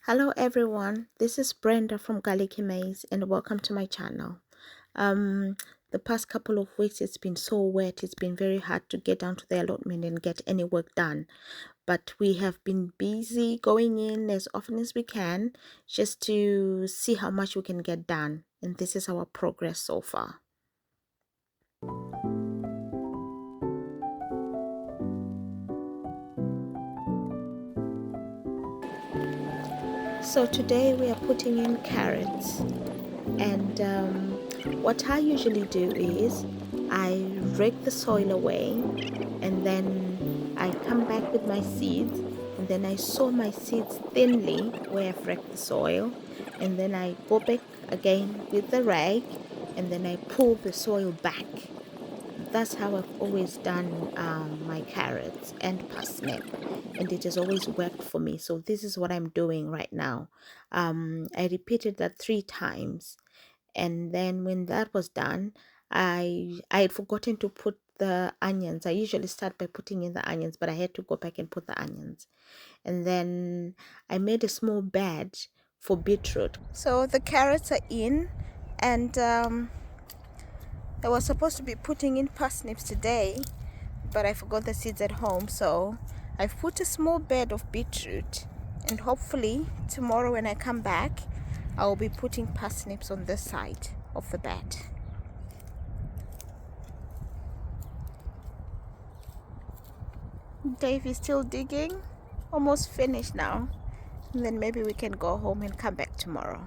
Hello everyone, this is Brenda from Garlicky Maze and welcome to my channel. Um, the past couple of weeks it's been so wet, it's been very hard to get down to the allotment and get any work done. But we have been busy going in as often as we can just to see how much we can get done. And this is our progress so far. So today we are putting in carrots. And what I usually do is I rake the soil away and then I come back with my seeds and then I sow my seeds thinly where I've raked the soil, and then I go back again with the rake and then I pull the soil back. That's how I've always done my carrots and parsnip, and it has always worked for me. So this is what I'm doing right now. I repeated that 3 times, and then when that was done, I had forgotten to put the onions. I usually start by putting in the onions, but I had to go back and put the onions. And then I made a small bed for beetroot. So the carrots are in, and I was supposed to be putting in parsnips today, but I forgot the seeds at home. So I've put a small bed of beetroot, and hopefully tomorrow when I come back, I will be putting parsnips on this side of the bed. Dave is still digging, almost finished now. And then maybe we can go home and come back tomorrow.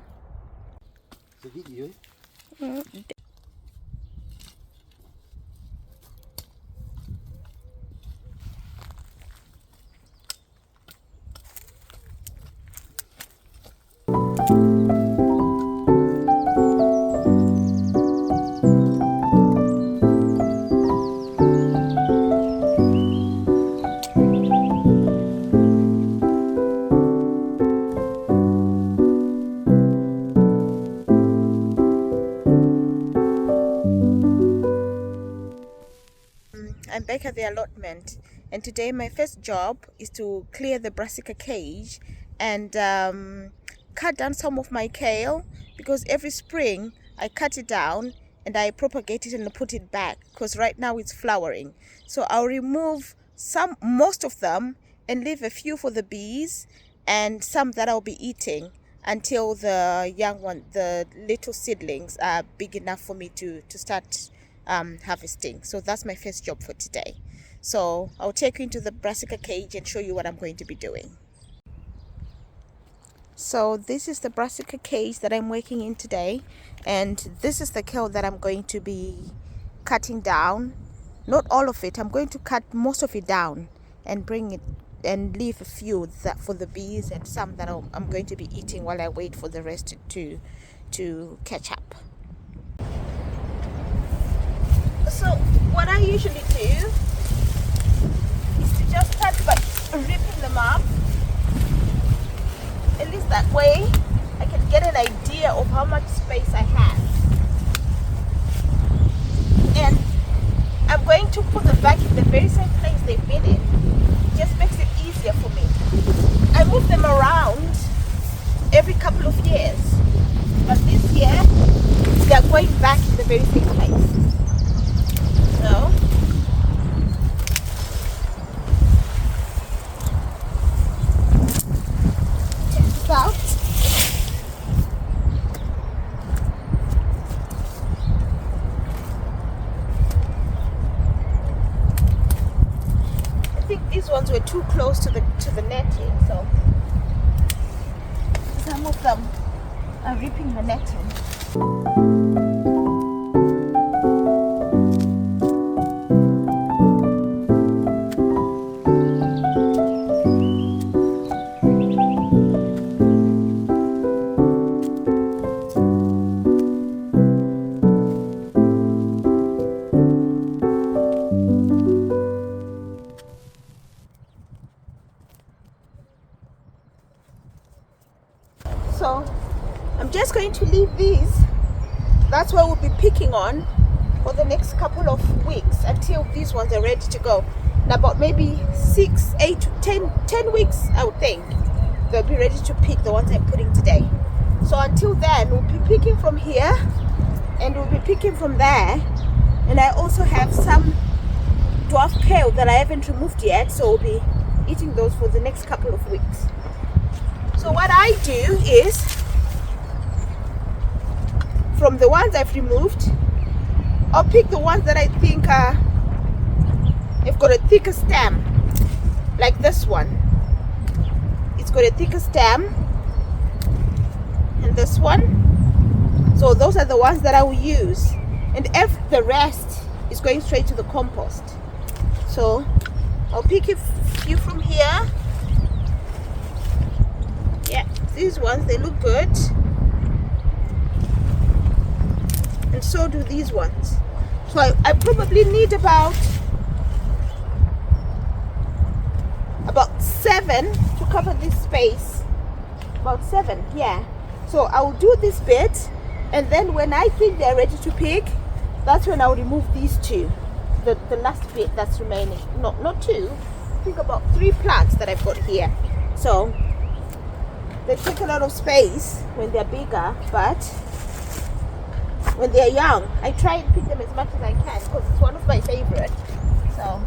I'm back at the allotment, and today my first job is to clear the brassica cage and cut down some of my kale, because every spring I cut it down and I propagate it and put it back, because right now it's flowering. So I'll remove most of them and leave a few for the bees and some that I'll be eating until the young one, the little seedlings, are big enough for me to start harvesting. So that's my first job for today. So I'll take you into the brassica cage and show you what I'm going to be doing. So this is the brassica cage that I'm working in today, and this is the kale that I'm going to be cutting down. Not all of it, I'm going to cut most of it down and bring it and leave a few that for the bees and some that I'm going to be eating while I wait for the rest to catch up. So what I usually do is to just start by ripping them up. At least that way I can get an idea of how much space I have. And I'm going to put them back in the very same place they've been in. It just makes it easier for me. I move them around every couple of years, but this year they're going back in the very same place. So check this out. I think these ones were too close to the netting, so some of them are ripping the netting. So I'm just going to leave these. That's what we'll be picking on for the next couple of weeks until these ones are ready to go. In about maybe 6, 8, 10 weeks, I would think. they'll be ready to pick, the ones I'm putting today. So until then, we'll be picking from here and we'll be picking from there. And I also have some dwarf kale that I haven't removed yet, so we'll be eating those for the next couple of weeks. So what I do is, from the ones I've removed, I'll pick the ones that I think have got a thicker stem, like this one. It's got a thicker stem, and this one. So those are the ones that I will use, and if the rest is going straight to the compost. So I'll pick a few from here. Yeah, these ones, they look good, and so do these ones. So I probably need about 7 to cover this space. About 7, yeah. So I will do this bit, and then when I think they're ready to pick, that's when I'll remove these 2, the last bit that's remaining. Not 2, I think about 3 plants that I've got here. So they take a lot of space when they're bigger, but when they're young, I try and pick them as much as I can because it's one of my favorite. So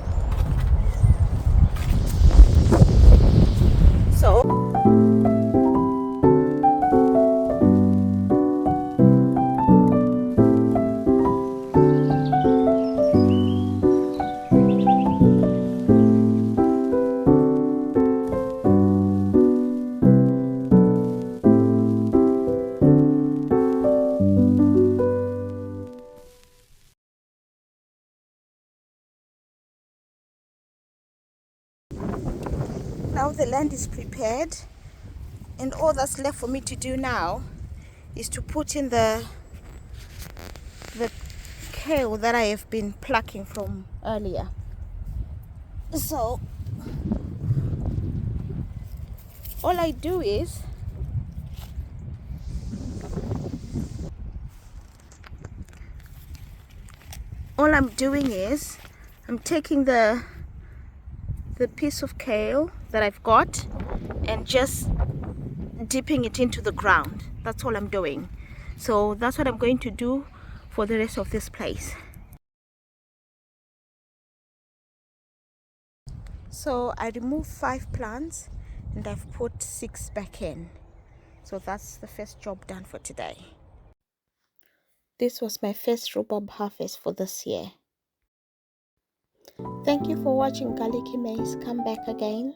now the land is prepared, and all that's left for me to do now is to put in the kale that I have been plucking from earlier. So all I do is I'm taking the piece of kale that I've got and just dipping it into the ground. That's all I'm doing. So that's what I'm going to do for the rest of this place. So I removed 5 plants and I've put 6 back in. So that's the first job done for today. This was my first rhubarb harvest for this year. Thank you for watching Garlicky Maze. Come back again.